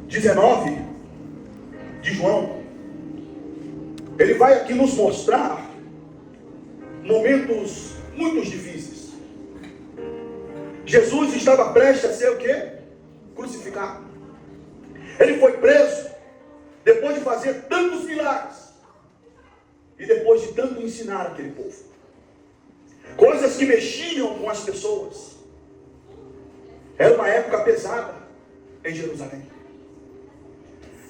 19 de João, ele vai aqui nos mostrar momentos muito difíceis. Jesus estava prestes a ser o quê? Crucificado. Ele foi preso depois de fazer tantos milagres e depois de tanto ensinar aquele povo. Coisas que mexiam com as pessoas. Era uma época pesada em Jerusalém.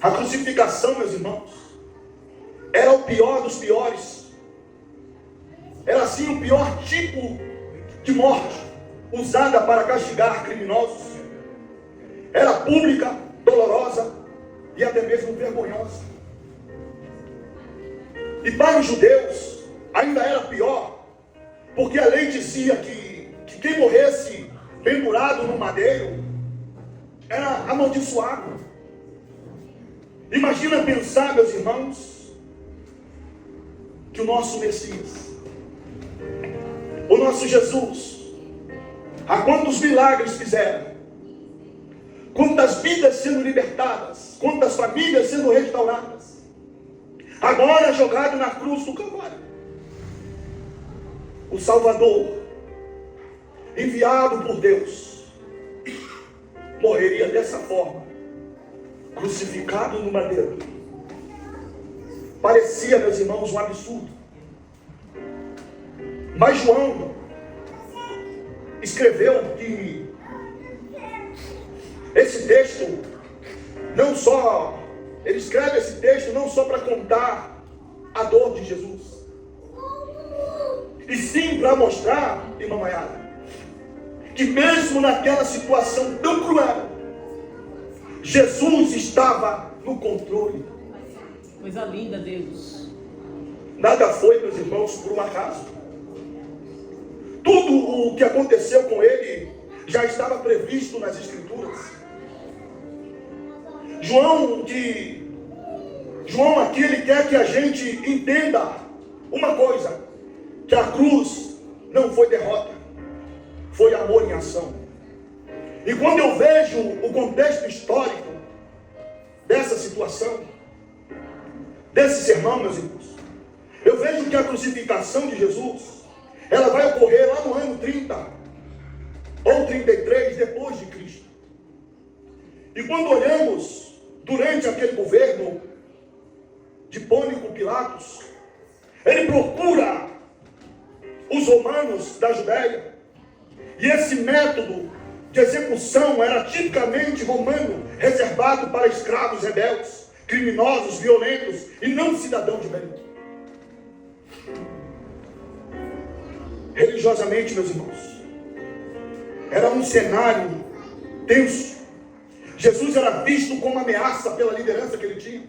A crucificação, meus irmãos, era o pior dos piores. Era assim o pior tipo de morte usada para castigar criminosos. Era pública, dolorosa e até mesmo vergonhosa. E para os judeus ainda era pior, porque a lei dizia que quem morresse pendurado no madeiro era amaldiçoado. Imagina pensar, meus irmãos, que o nosso Messias, o nosso Jesus, há quantos milagres fizeram, quantas vidas sendo libertadas, quantas famílias sendo restauradas, agora jogado na cruz do Calvário. O Salvador, enviado por Deus, morreria dessa forma, crucificado no madeiro. Parecia, meus irmãos, um absurdo. Mas João escreveu que esse texto, ele escreve esse texto não só para contar a dor de Jesus, e sim para mostrar, irmã Maiara, que mesmo naquela situação tão cruel, Jesus estava no controle. Coisa linda, Deus. Nada foi, meus irmãos, por um acaso. Tudo o que aconteceu com ele já estava previsto nas Escrituras. João aqui, ele quer que a gente entenda uma coisa, que a cruz não foi derrota, foi amor em ação. E quando eu vejo o contexto histórico dessa situação, desse sermão, meus irmãos, eu vejo que a crucificação de Jesus, ela vai ocorrer lá no ano 30 ou 33 depois de Cristo. E quando olhamos durante aquele governo de Pôncio Pilatos, ele procura os romanos da Judéia, e esse método de execução era tipicamente romano, reservado para escravos rebeldes, criminosos, violentos e não cidadãos de bem. Religiosamente, meus irmãos, era um cenário tenso. Jesus era visto como ameaça pela liderança que ele tinha.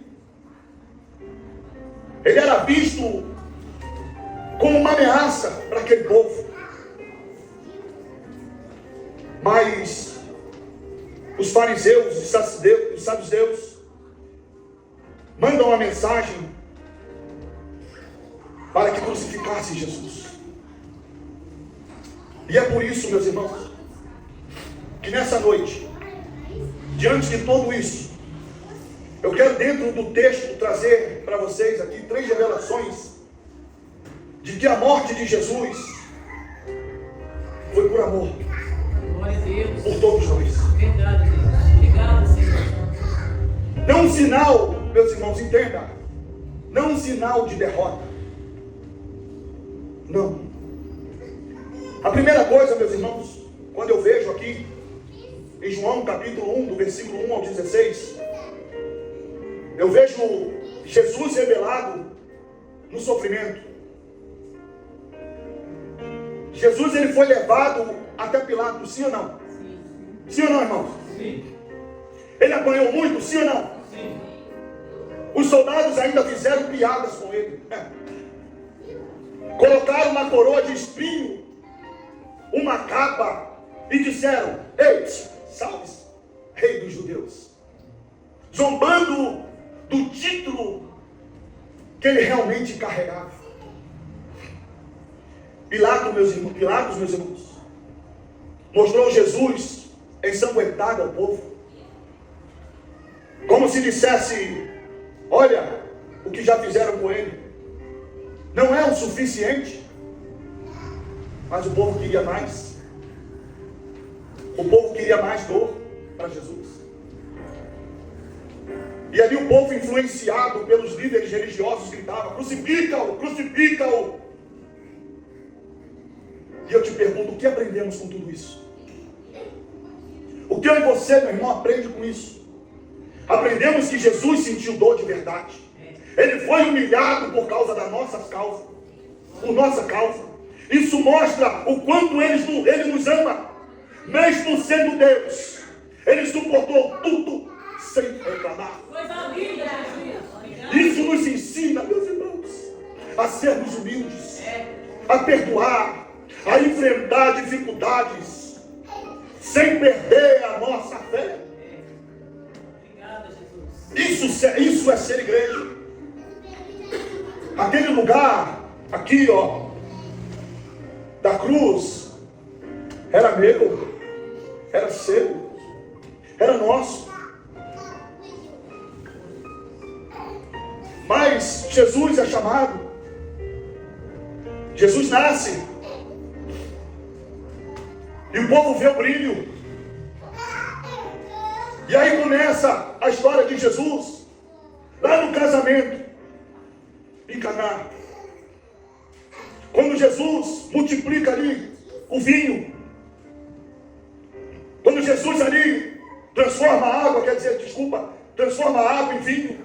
Ele era visto como uma ameaça para aquele povo. Mas os fariseus e os saduceus mandam uma mensagem para que crucificasse Jesus. E é por isso, meus irmãos, que nessa noite, diante de tudo isso, eu quero dentro do texto trazer para vocês aqui 3 revelações de que a morte de Jesus foi por amor. Glória a Deus. Por todos nós. Verdade, Deus. Obrigado, Senhor. Não um sinal, meus irmãos, entenda, não um sinal de derrota. Não. A primeira coisa, meus irmãos, quando eu vejo aqui em João capítulo 1, do versículo 1 ao 16, eu vejo Jesus revelado no sofrimento. Jesus, ele foi levado até Pilatos, sim ou não? Sim. Sim ou não, irmãos? Sim. Ele apanhou muito, sim ou não? Sim. Os soldados ainda fizeram piadas com ele. Colocaram uma coroa de espinho, uma capa, e disseram: ei, salve-se, rei dos judeus. Zombando do título que ele realmente carregava. Pilatos, meus irmãos, mostrou Jesus ensanguentado ao povo. se dissesse: olha o que já fizeram com ele, não é o suficiente. Mas o povo queria mais. O povo queria mais dor para Jesus. E ali o povo, influenciado pelos líderes religiosos, gritava: crucifica-o, crucifica-o. E eu te pergunto, o que aprendemos com tudo isso? O que eu e você, meu irmão, aprende com isso? Aprendemos que Jesus sentiu dor de verdade. Ele foi humilhado por causa da nossa causa, por nossa causa. Isso mostra o quanto ele nos ama. Mesmo sendo Deus, ele suportou tudo sem reclamar. Isso nos ensina, meus irmãos, a sermos humildes, a perdoar, a enfrentar dificuldades, sem perder a nossa fé. Isso é ser igreja. Aquele lugar, aqui, da cruz, era meu, era seu, era nosso. Mas Jesus é chamado, Jesus nasce, e o povo vê o brilho. E aí começa a história de Jesus, lá no casamento, em Caná. Quando Jesus multiplica ali o vinho, quando Jesus ali transforma a água, transforma a água em vinho,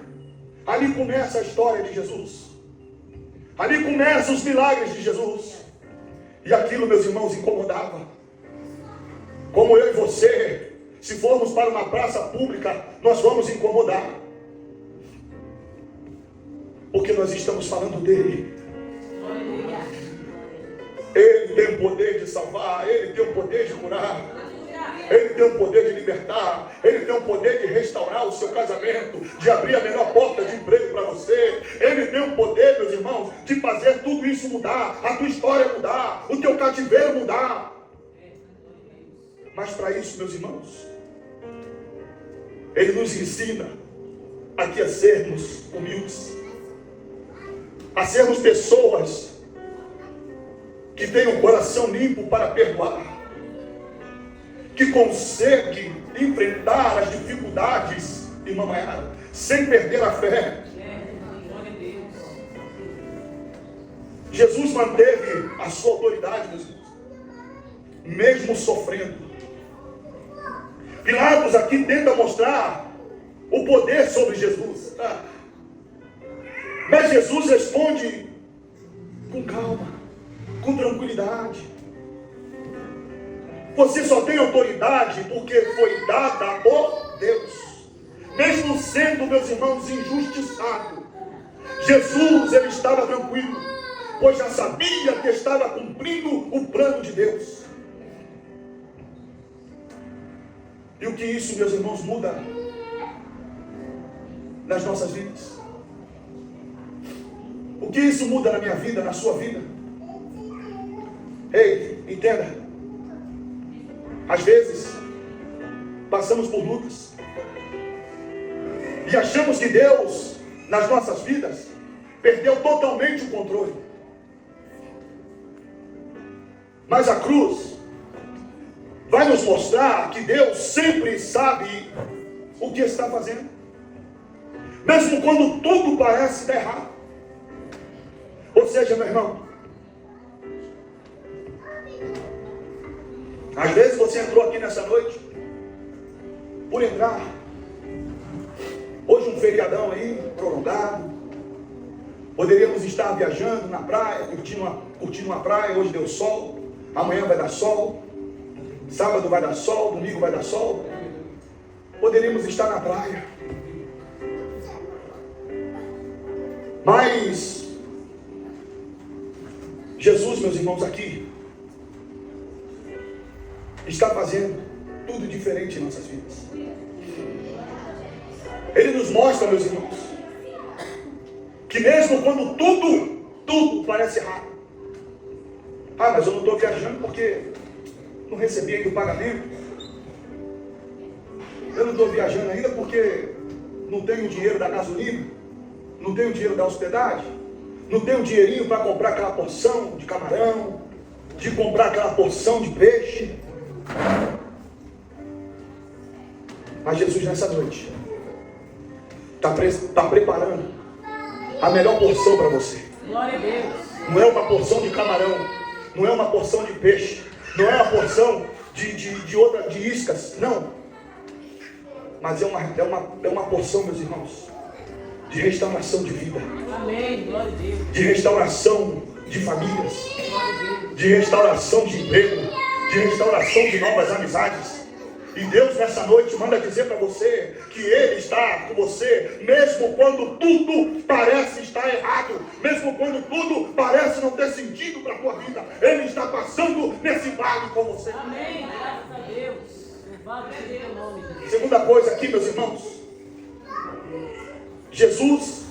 ali começa a história de Jesus. Ali começam os milagres de Jesus. E aquilo, meus irmãos, incomodava. Como eu e você, se formos para uma praça pública, nós vamos incomodar. Porque nós estamos falando dele. Ele tem o poder de salvar, ele tem o poder de curar, ele tem o poder de libertar, ele tem o poder de restaurar o seu casamento, de abrir a melhor porta de emprego para você. Ele tem o poder, meus irmãos, de fazer tudo isso mudar, a tua história mudar, o teu cativeiro mudar. Mas para isso, meus irmãos, ele nos ensina aqui a sermos humildes, a sermos pessoas que têm um coração limpo para perdoar, que consegue enfrentar as dificuldades, irmã Maiara, sem perder a fé. Jesus manteve a sua autoridade, meus irmãos, mesmo sofrendo. Pilatos aqui tenta mostrar o poder sobre Jesus, mas Jesus responde com calma, com tranquilidade. Você só tem autoridade porque foi dada por Deus. Mesmo sendo, meus irmãos, injustiçado, Jesus, ele estava tranquilo, pois já sabia que estava cumprindo o plano de Deus. E o que isso, meus irmãos, muda nas nossas vidas? O que isso muda na minha vida, na sua vida? Ei, entenda. Às vezes, passamos por lutas e achamos que Deus, nas nossas vidas, perdeu totalmente o controle. Mas a cruz vai nos mostrar que Deus sempre sabe o que está fazendo, mesmo quando tudo parece dar errado. Ou seja, meu irmão, às vezes você entrou aqui nessa noite por entrar. Hoje um feriadão aí, prolongado. Poderíamos estar viajando na praia, curtindo uma praia. Hoje deu sol, amanhã vai dar sol, sábado vai dar sol, domingo vai dar sol. Poderíamos estar na praia. Mas Jesus, meus irmãos, aqui está fazendo tudo diferente em nossas vidas. Ele nos mostra, meus irmãos, que mesmo quando tudo parece errado. Mas eu não estou viajando porque não recebi ainda o pagamento. Eu não estou viajando ainda porque não tem o dinheiro da gasolina, não tem o dinheiro da hospedagem, não tem o dinheirinho para comprar aquela porção de camarão, de comprar aquela porção de peixe. Mas Jesus nessa noite está preparando a melhor porção para você. Glória a Deus. Não é uma porção de camarão, não é uma porção de peixe, não é uma porção de iscas, não. Mas é uma porção, meus irmãos, de restauração de vida. Amém. Glória a Deus. De restauração de famílias, Glória a Deus. de restauração de emprego, de restauração de novas amizades. E Deus nessa noite manda dizer para você que Ele está com você, mesmo quando tudo parece estar errado, mesmo quando tudo parece não ter sentido para a tua vida. Ele está passando nesse vale com você. Amém. Graças a Deus. Louvado seja o nome de Deus. Segunda coisa aqui, meus irmãos, Jesus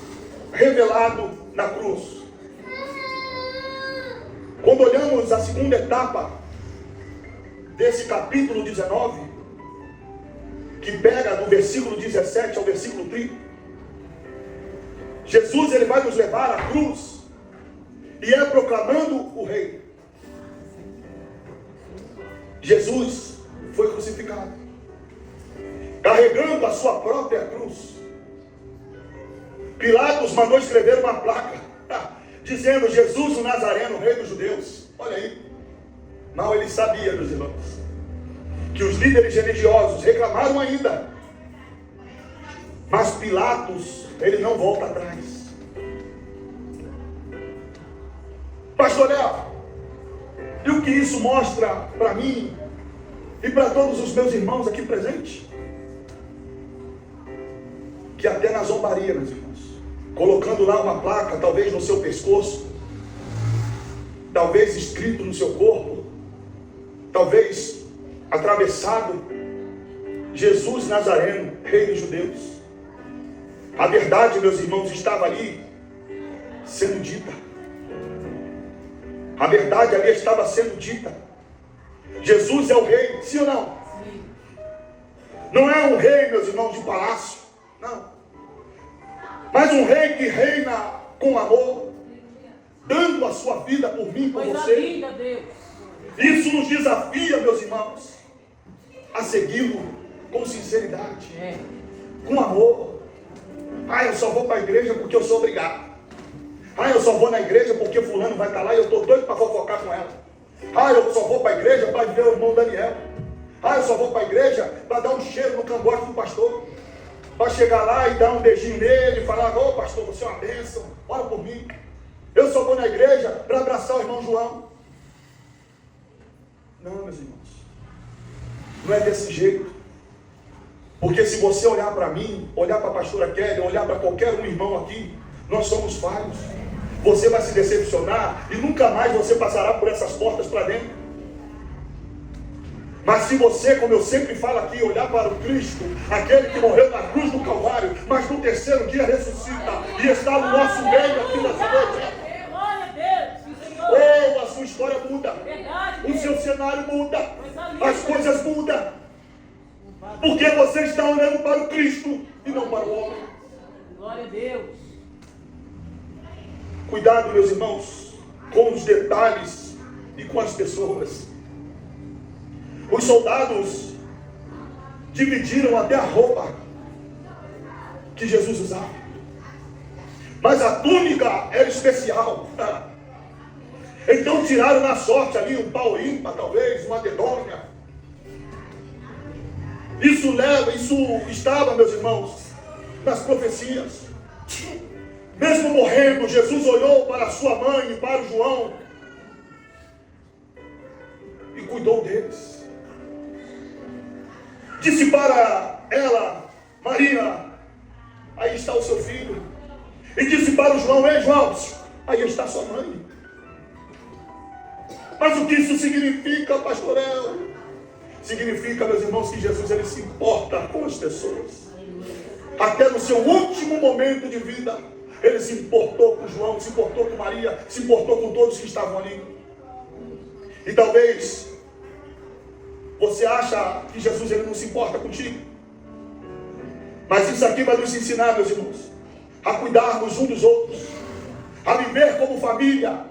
revelado na cruz. Quando olhamos a segunda etapa desse capítulo 19, que pega do versículo 17 ao versículo 30, Jesus ele vai nos levar à cruz e é proclamando o rei. Jesus foi crucificado, carregando a sua própria cruz. Pilatos mandou escrever uma placa dizendo: Jesus o Nazareno, rei dos judeus. Olha aí. Mal ele sabia, meus irmãos, que os líderes religiosos reclamaram ainda. Mas Pilatos, ele não volta atrás. Pastor Léo, e o que isso mostra para mim e para todos os meus irmãos aqui presentes? Que até na zombaria, meus irmãos, colocando lá uma placa, talvez no seu pescoço, talvez escrito no seu corpo, talvez atravessado: Jesus Nazareno, rei dos judeus. A verdade, meus irmãos, estava ali sendo dita. A verdade ali estava sendo dita. Jesus é o rei, sim ou não? Sim. Não é um rei, meus irmãos, de palácio, não. Mas um rei que reina com amor, dando a sua vida por mim, por Coisa você. linda, Deus. Isso nos desafia, meus irmãos, a segui-lo com sinceridade, com amor. Eu só vou para a igreja porque eu sou obrigado. Eu só vou na igreja porque fulano vai estar lá e eu estou doido para fofocar com ela. Eu só vou para a igreja para ver o irmão Daniel. Eu só vou para a igreja para dar um cheiro no cangote do pastor, para chegar lá e dar um beijinho nele e falar: ô pastor, você é uma bênção, ora por mim. Eu só vou na igreja para abraçar o irmão João. Não, meus irmãos, não é desse jeito. Porque se você olhar para mim, olhar para a pastora Kelly, olhar para qualquer um irmão aqui, nós somos falhos. Você vai se decepcionar e nunca mais você passará por essas portas para dentro. Mas se você, como eu sempre falo aqui, olhar para o Cristo, aquele que morreu na cruz do Calvário, mas no terceiro dia ressuscita e está no nosso meio aqui nessa noite, Glória a Deus. Sim, Senhor. a sua história muda, Verdade, o Deus. seu cenário muda, Coisa linda. as coisas mudam, porque você está olhando para o Cristo e não para o homem. Glória a Deus. Cuidado, meus irmãos, com os detalhes e com as pessoas. Os soldados dividiram até a roupa que Jesus usava, mas a túnica era especial. Então tiraram na sorte ali um pau ímpar, talvez, uma dedônia. Isso estava, meus irmãos, nas profecias. Mesmo morrendo, Jesus olhou para a sua mãe e para o João e cuidou deles. Disse para ela: Maria, aí está o seu filho. E disse para o João: ei, João, aí está sua mãe. Mas o que isso significa, pastorel? Significa, meus irmãos, que Jesus ele se importa com as pessoas. Até no seu último momento de vida, ele se importou com João, se importou com Maria, se importou com todos que estavam ali. E talvez você acha que Jesus ele não se importa contigo. Mas isso aqui vai nos ensinar, meus irmãos, a cuidarmos uns dos outros, a viver como família,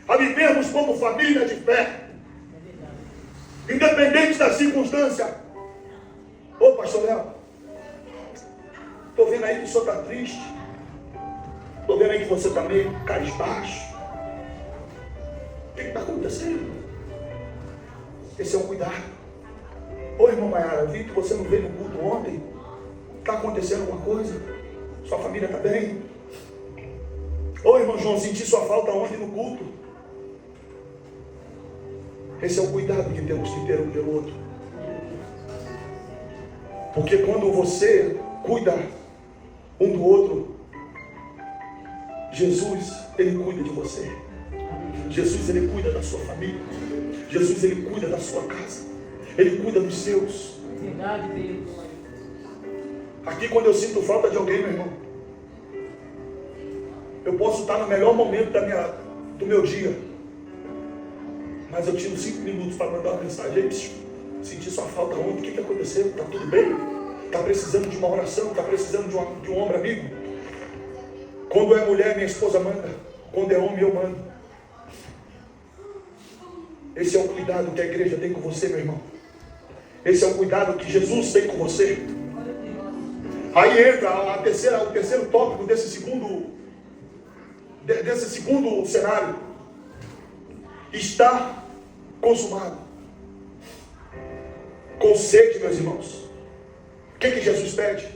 a vivermos como família de fé, independente da circunstância. Ô pastor Léo, estou vendo aí que o senhor está triste, estou vendo aí que você está meio cabisbaixo. O que está acontecendo? Esse é um cuidado. Ô irmã Maiara, vi que você não veio no culto ontem. Está acontecendo alguma coisa? Sua família está bem? Ô irmão João, senti sua falta ontem no culto. Esse é o cuidado que temos que ter um pelo outro. Porque quando você cuida um do outro, Jesus, Ele cuida de você. Jesus, Ele cuida da sua família. Jesus, Ele cuida da sua casa. Ele cuida dos seus. Verdade, Deus. Aqui, quando eu sinto falta de alguém, meu irmão, eu posso estar no melhor momento do meu dia, mas eu tiro 5 minutos para mandar uma mensagem. Senti sua falta ontem, o que aconteceu? Está tudo bem? Está precisando de uma oração? Está precisando de um ombro amigo? Quando é mulher, minha esposa manda. Quando é homem, eu mando. Esse é o cuidado que a igreja tem com você, meu irmão. Esse é o cuidado que Jesus tem com você. Aí entra o terceiro tópico desse segundo cenário. Está consumado. Com sede, meus irmãos. O que Jesus pede?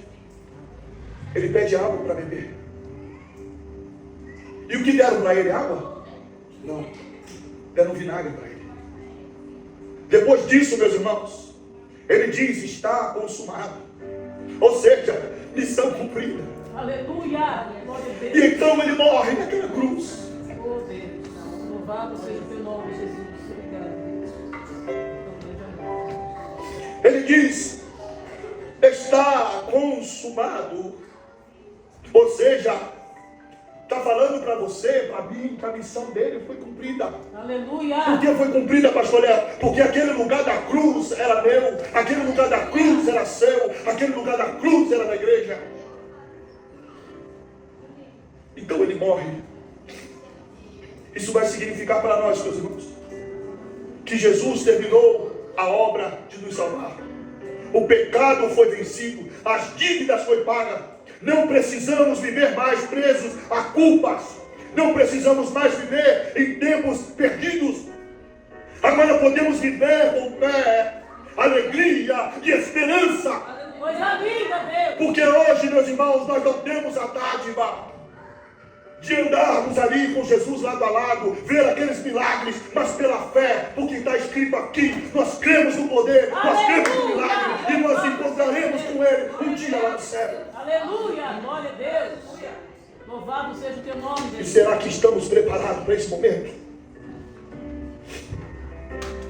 Ele pede água para beber. E o que deram para ele? Água? Não. Deram vinagre para ele. Depois disso, meus irmãos, ele diz: está consumado. Ou seja, missão cumprida. Aleluia! E então ele morre naquela cruz. Oh Deus, louvado seja o teu nome, Jesus. Obrigado. Ele diz: está consumado. Ou seja, está falando para você, para mim, que a missão dele foi cumprida. Aleluia! Por que foi cumprida, pastor Léo? Porque aquele lugar da cruz era meu, aquele lugar da cruz era seu, aquele lugar da cruz era da igreja. Então ele morre. Isso vai significar para nós, meus irmãos, que Jesus terminou a obra de nos salvar. O pecado foi vencido, as dívidas foi pagas. Não precisamos viver mais presos a culpas. Não precisamos mais viver em tempos perdidos. Agora podemos viver com fé, alegria e esperança. Coisa linda, Deus. Porque hoje, meus irmãos, nós não temos a dádiva de andarmos ali com Jesus lado a lado, ver aqueles milagres, mas pela fé, porque está escrito aqui, nós cremos no poder, nós cremos no milagre, e nós encontraremos com Ele um dia lá no céu. Aleluia, glória a Deus. Louvado seja o teu nome, E Deus. será que estamos preparados para esse momento?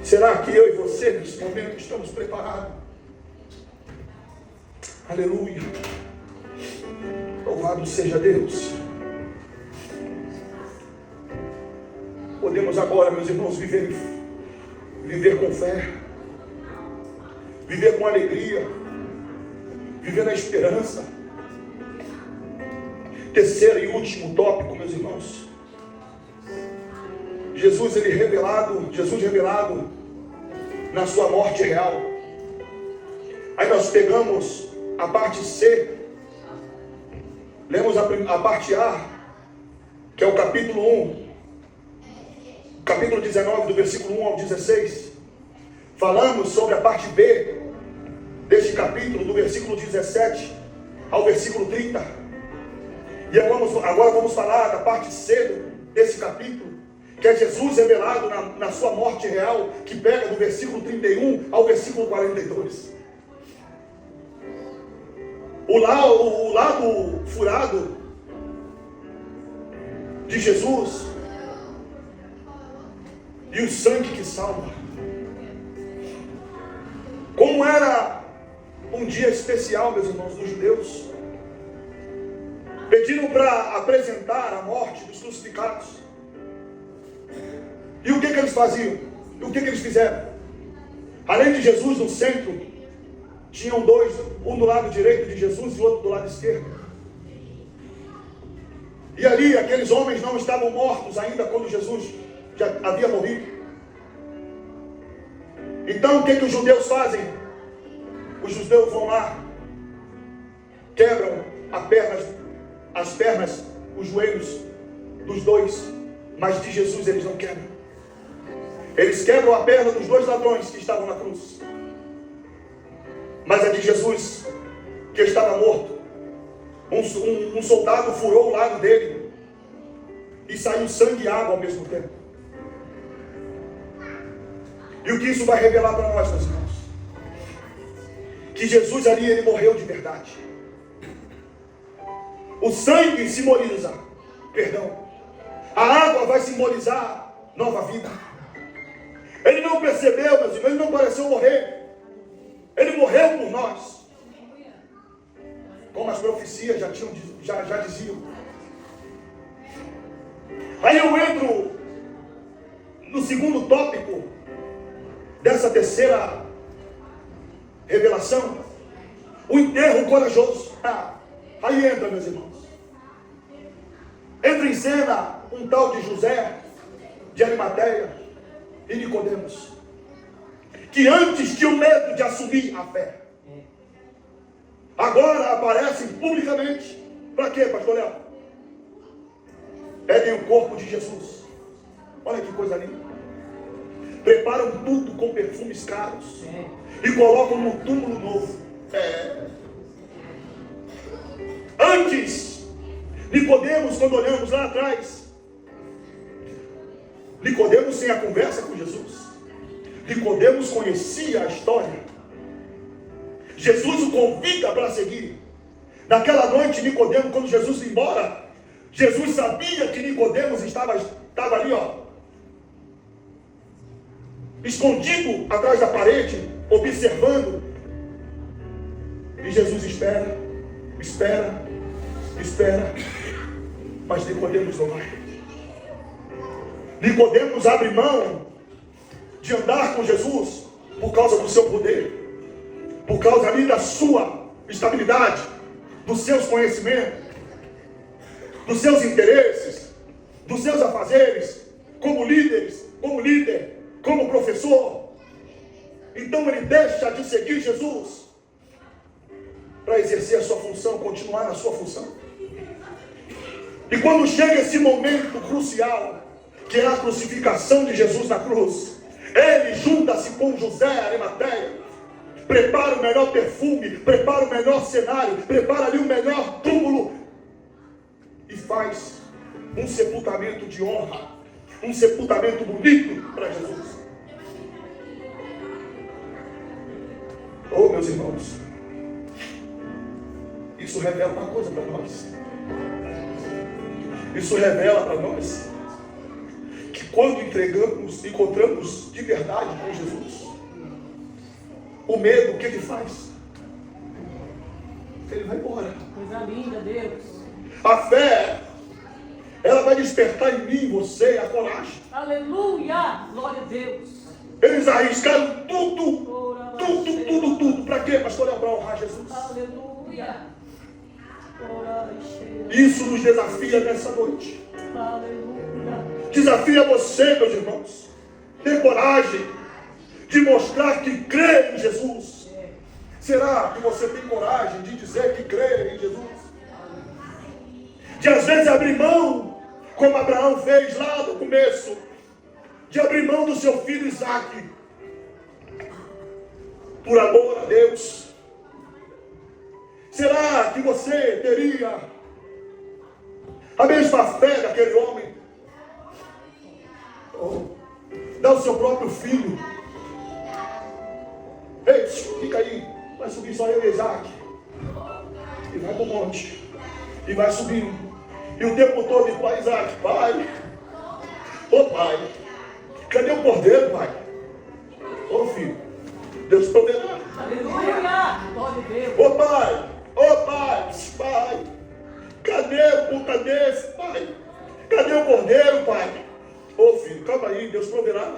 Será que eu e você, nesse momento, estamos preparados? Aleluia. Louvado seja Deus. Podemos agora, meus irmãos, viver com fé, viver com alegria, viver na esperança. Terceiro e último tópico, meus irmãos. Jesus revelado na sua morte real. Aí nós pegamos a parte C, lemos a parte A, que é o capítulo 1. Capítulo 19, do versículo 1 ao 16. Falamos sobre a parte B deste capítulo, do versículo 17 ao versículo 30. E agora vamos falar da parte C desse capítulo, que é Jesus revelado na sua morte real, que pega do versículo 31 ao versículo 42. O lado furado de Jesus e o sangue que salva. Como era um dia especial, meus irmãos, dos judeus. Pediram para apresentar a morte dos crucificados. E o que eles faziam? O que eles fizeram? Além de Jesus no centro, tinham dois, um do lado direito de Jesus e outro do lado esquerdo. E ali aqueles homens não estavam mortos ainda quando Jesus já havia morrido. Então o que os judeus fazem? Os judeus vão lá, quebram as pernas, os joelhos dos dois, mas de Jesus eles não quebram. Eles quebram a perna dos dois ladrões que estavam na cruz, mas a de Jesus, que estava morto, um soldado furou o lado dele e saiu sangue e água ao mesmo tempo. E o que isso vai revelar para nós, meus irmãos? Que Jesus ali, ele morreu de verdade. O sangue simboliza perdão. A água vai simbolizar nova vida. Ele não percebeu, meus irmãos, ele não pareceu morrer. Ele morreu por nós. Como as profecias já diziam. Aí eu entro no segundo tópico dessa terceira revelação. O enterro corajoso. Aí entra, meus irmãos. Entra em cena um tal de José de Arimateia e Nicodemos, que antes tinham medo de assumir a fé, agora aparecem publicamente. Para quê, pastor Léo? Pedem o corpo de Jesus. Olha que coisa linda. Preparam tudo com perfumes caros e colocam no túmulo novo. Antes, Nicodemos, quando olhamos lá atrás, Nicodemos sem a conversa com Jesus. Nicodemos conhecia a história. Jesus o convida para seguir. Naquela noite, Nicodemos, quando Jesus ia embora, Jesus sabia que Nicodemos estava ali, escondido atrás da parede, observando. E Jesus espera, mas Nicodemos não vai. Nicodemos abre mão de andar com Jesus por causa do seu poder, por causa ali da sua estabilidade, dos seus conhecimentos, dos seus interesses, dos seus afazeres, como líder, como professor. Então ele deixa de seguir Jesus para exercer a sua função, continuar na sua função. E quando chega esse momento crucial, que é a crucificação de Jesus na cruz, ele junta-se com José Arimateia, prepara o melhor perfume, prepara o melhor cenário, prepara ali o melhor túmulo e faz um sepultamento de honra, um sepultamento bonito para Jesus. Oh, meus irmãos, isso revela uma coisa para nós. Isso revela para nós que quando encontramos de verdade com Jesus, o medo, o que ele faz? Ele vai embora. Coisa linda, Deus. A fé, ela vai despertar em mim, você, a coragem. Aleluia! Glória a Deus. Eles arriscaram tudo. Para quê, pastor? Para honrar Jesus. Aleluia. Isso nos desafia nessa noite. Aleluia. Desafia você, meus irmãos, ter coragem de mostrar que crê em Jesus. Será que você tem coragem de dizer que crê em Jesus? De às vezes abrir mão, como Abraão fez lá no começo, de abrir mão do seu filho Isaque, por amor a Deus. Será que você teria a mesma fé daquele homem? Dá o seu próprio filho. Ei, fica aí, vai subir só eu e Isaac. E vai para o monte. E vai subindo. E o tempo todo diz para Isaac: pai, pai, cadê o cordeiro, pai? Filho, Deus proverá. Aleluia! Glória a Deus. Pai, cadê esse, pai? Cadê o cordeiro, pai? Filho, calma aí, Deus proverá.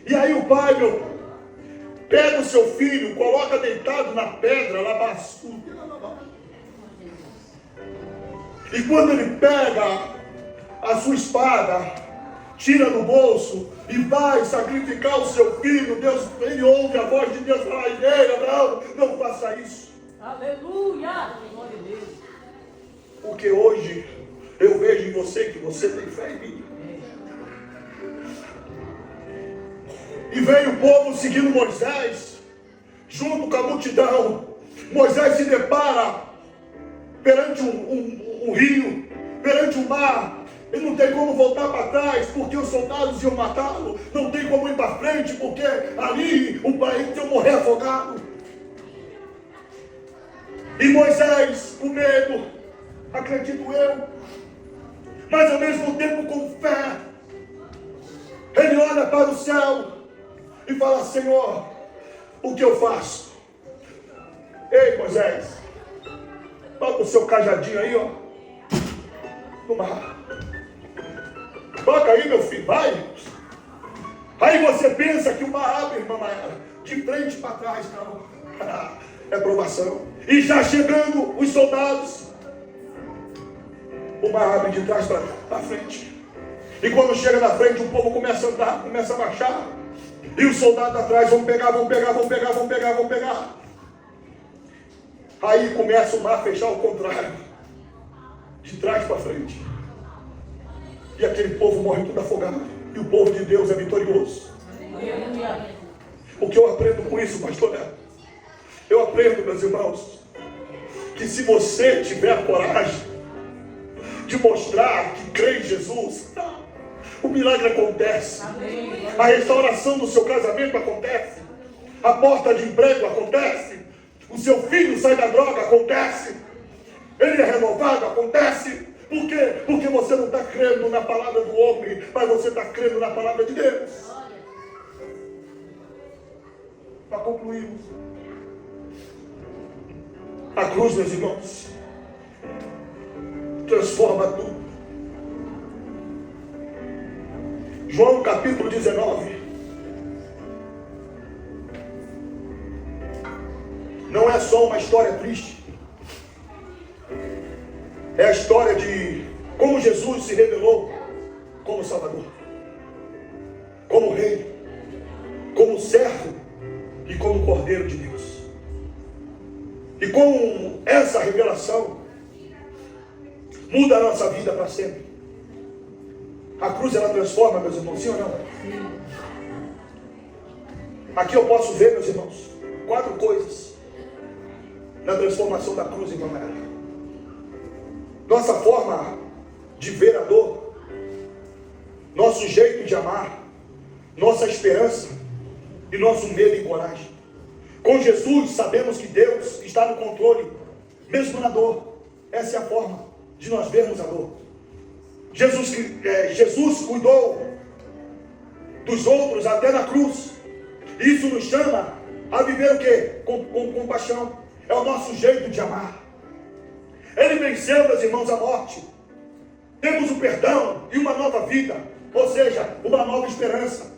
E aí o pai, pega o seu filho, coloca deitado na pedra, e quando ele pega a sua espada, tira do bolso e vai sacrificar o seu filho, Deus, ele ouve a voz de Deus falar: não faça isso. Aleluia! Glória a Deus. Porque hoje eu vejo em você que você tem fé em mim. E veio o povo seguindo Moisés, junto com a multidão. Moisés se depara perante um rio, perante um mar. Ele não tem como voltar para trás, porque os soldados iam matá-lo. Não tem como ir para frente, porque ali o país ia morrer afogado. E Moisés, com medo, acredito eu, mas ao mesmo tempo com fé, ele olha para o céu e fala: Senhor, o que eu faço? Ei, Moisés, bota o seu cajadinho aí, ó, no mar. Toca aí, meu filho, vai. Aí você pensa que o mar abre, irmã Maera, de frente para trás, não. É provação. E já chegando os soldados, o mar abre de trás para frente. E quando chega na frente, o povo começa a andar, começa a marchar. E os soldados atrás vão pegar. Aí começa o mar a fechar ao contrário, de trás para frente. E aquele povo morre tudo afogado. E o povo de Deus é vitorioso. O que eu aprendo com isso, pastor Neto? Eu aprendo, meus irmãos, que se você tiver coragem de mostrar que crê em Jesus, o milagre acontece. A restauração do seu casamento acontece. A porta de emprego acontece. O seu filho sai da droga, acontece. Ele é renovado, acontece. Por quê? Porque você não está crendo na palavra do homem, mas você está crendo na palavra de Deus. Para concluirmos, a cruz, meus irmãos, transforma tudo. João capítulo 19. Não é só uma história triste. É a história de como Jesus se revelou como Salvador, como Rei, como servo e como Cordeiro de Deus. E com essa revelação muda a nossa vida para sempre. A cruz, ela transforma, meus irmãos, sim ou não? Aqui eu posso ver, meus irmãos, 4 coisas na transformação da cruz, irmã Maria. Nossa forma de ver a dor, nosso jeito de amar, nossa esperança e nosso medo e coragem. Com Jesus sabemos que Deus está no controle, mesmo na dor. Essa é a forma de nós vermos a dor. Jesus cuidou dos outros até na cruz. Isso nos chama a viver o quê? Com compaixão. É o nosso jeito de amar. Ele venceu, meus irmãos, a morte. Temos o perdão e uma nova vida, ou seja, uma nova esperança.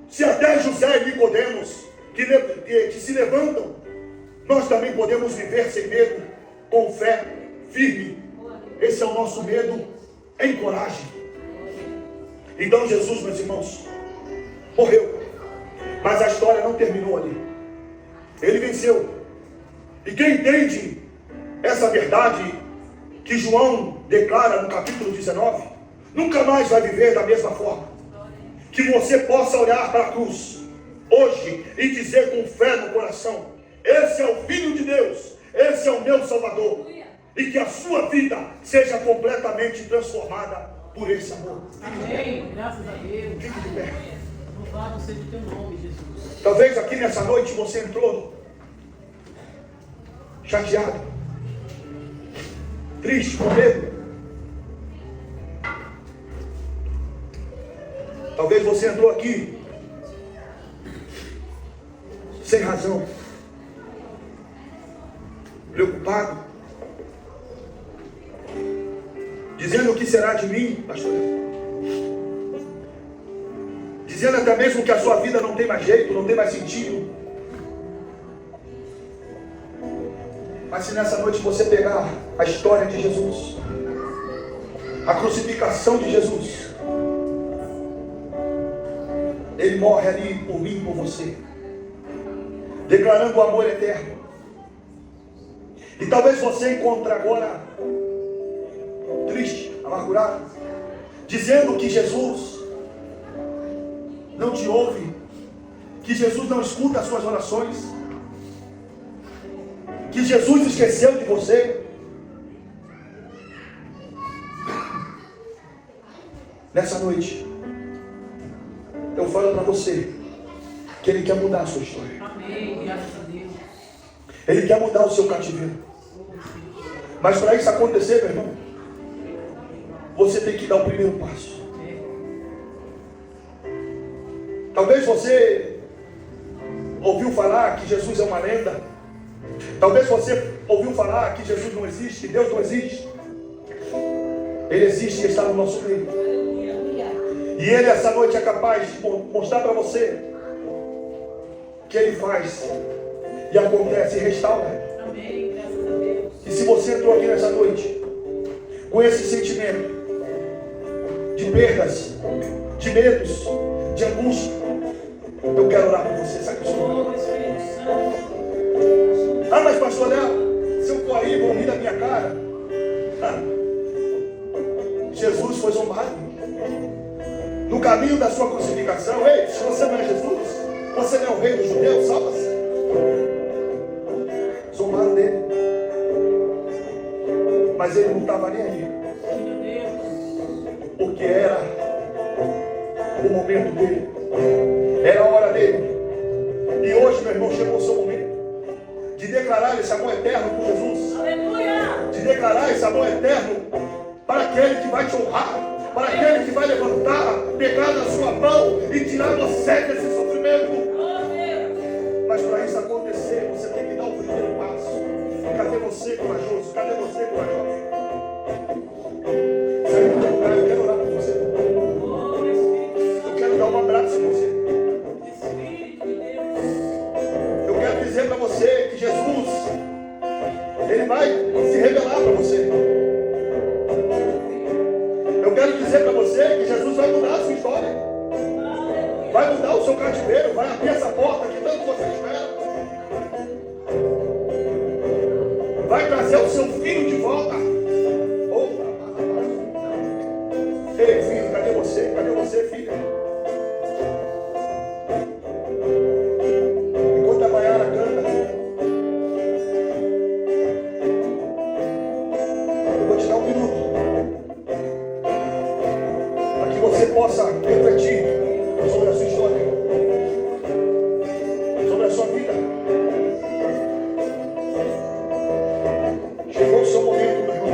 Se até José e Nicodemos que se levantam, nós também podemos viver sem medo, com fé firme. Esse é o nosso medo em coragem. Então Jesus, meus irmãos, morreu, mas a história não terminou ali. Ele venceu. E quem entende essa verdade que João declara no capítulo 19, nunca mais vai viver da mesma forma. Que você possa olhar para a cruz hoje e dizer com fé no coração: esse é o Filho de Deus, esse é o meu Salvador. E que a sua vida seja completamente transformada por esse amor. Amém. Graças a Deus. Fique de pé. Louvado seja o teu nome, Jesus. Talvez aqui nessa noite você entrou chateado, triste, com medo. Talvez você entrou aqui sem razão, preocupado, dizendo: o que será de mim, pastor? dizendo até mesmo que a sua vida não tem mais jeito, não tem mais sentido. Mas se nessa noite você pegar a história de Jesus, a crucificação de Jesus, Ele morre ali por mim e por você, declarando o amor eterno. E talvez você encontre agora triste, amargurado, dizendo que Jesus não te ouve, que Jesus não escuta as suas orações, que Jesus esqueceu de você. Nessa noite, eu falo para você que Ele quer mudar a sua história. Amém. Graças a Deus. Ele quer mudar o seu cativeiro. Mas para isso acontecer, meu irmão, você tem que dar o primeiro passo. Talvez você ouviu falar que Jesus é uma lenda. Talvez você ouviu falar que Jesus não existe, que Deus não existe. Ele existe e está no nosso meio. E Ele essa noite é capaz de mostrar para você que Ele faz e acontece e restaura. Amém. Graças a Deus. E se você entrou aqui nessa noite com esse sentimento de perdas, de medos, de angústia, eu quero orar por você. Sabe o que eu sou? Oh, Espírito Santo. Ah, mas pastor Léo, se eu for aí, vão rir da minha cara. Jesus foi zombado no caminho da sua crucificação. Ei, se você não é Jesus, você não é o rei dos judeus, salva-se. Zombaram dele, mas ele não estava nem aí, porque era o momento dele, era a hora dele. E hoje, meu irmão, chegou o seu momento de declarar esse amor eterno por Jesus. Aleluia. De declarar esse amor eterno para aquele que vai te honrar, para aquele que vai levantar, pegar na sua mão e tirar você desse sofrimento. Oh, Deus. Mas para isso acontecer, você tem que dar o primeiro passo. Cadê você, corajoso? Cadê você, corajoso? Sai do teu lugar, eu quero orar por você. Oh, Espírito Eu quero dar um abraço em você. Santo. Espírito de Deus. Eu quero dizer para você que Jesus, Ele vai se revelar para você. Eu quero dizer para você que Jesus vai mudar a sua história. Aleluia. Vai mudar o seu cativeiro, vai abrir essa porta que tanto você espera. Vai trazer o seu filho de volta. Ei, filho, cadê você? Cadê você, filha? Enquanto a Maiara canta, eu vou te dar um minuto para que você possa refletir sobre a sua história, sobre a sua vida. Chegou o seu momento, meu irmão.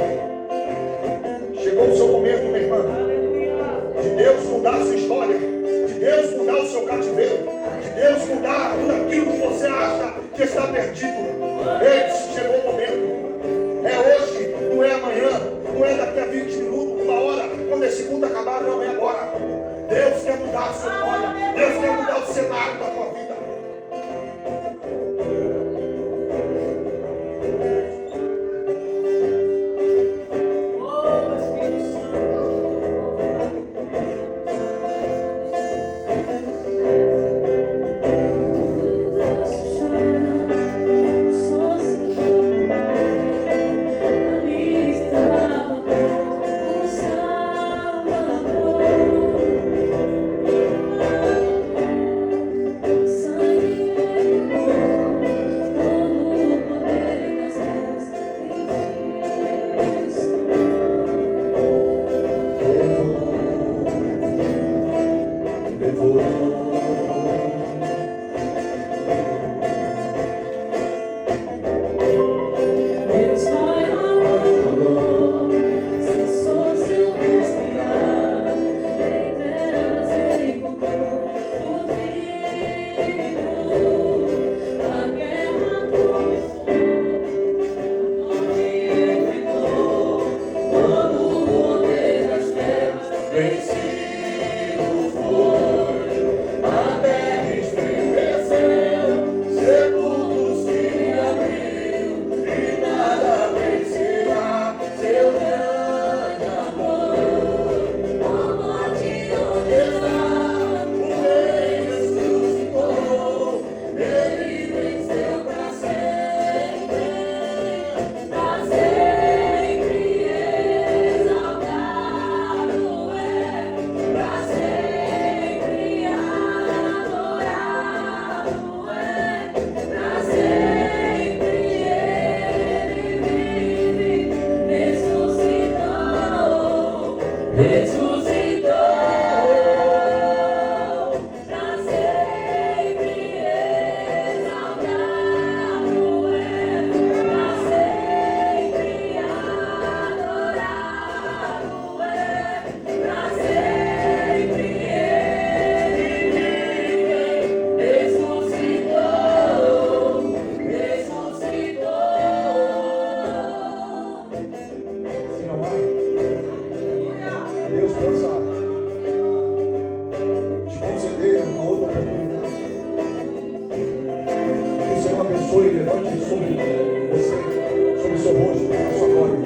do seu rosto, da sua glória.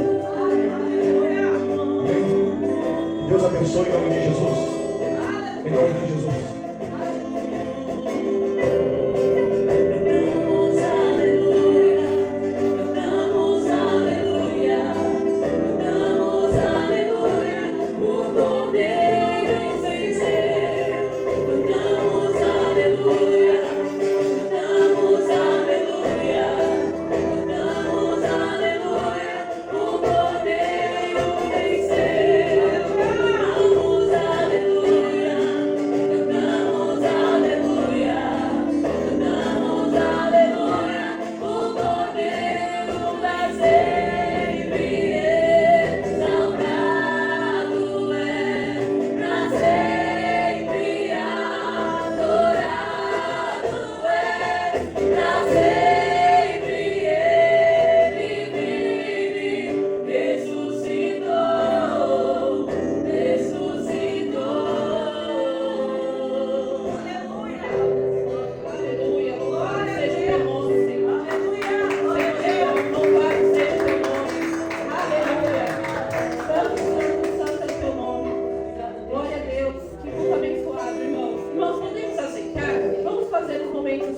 Amém. Deus abençoe em nome de Jesus. Em nome de Jesus.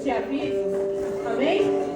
De aviso, amém?